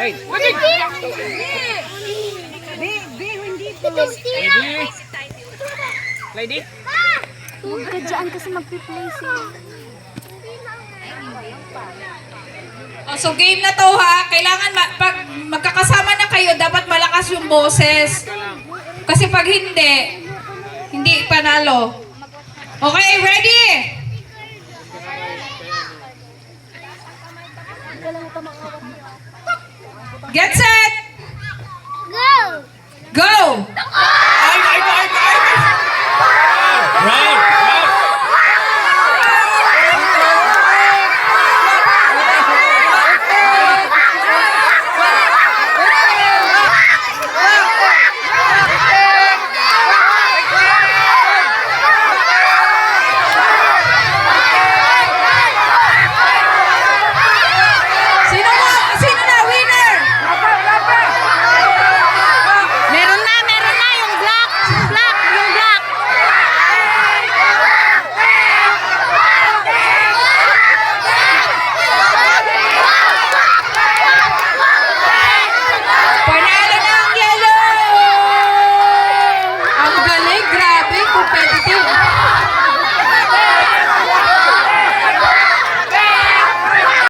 Lady? Huwag ka dyan kasi magpi-play sila. Oh, so game na to ha. Kailangan pag magkakasama na kayo, dapat malakas yung boses. Kasi pag hindi panalo. Okay, ready? Get set! Go! Go!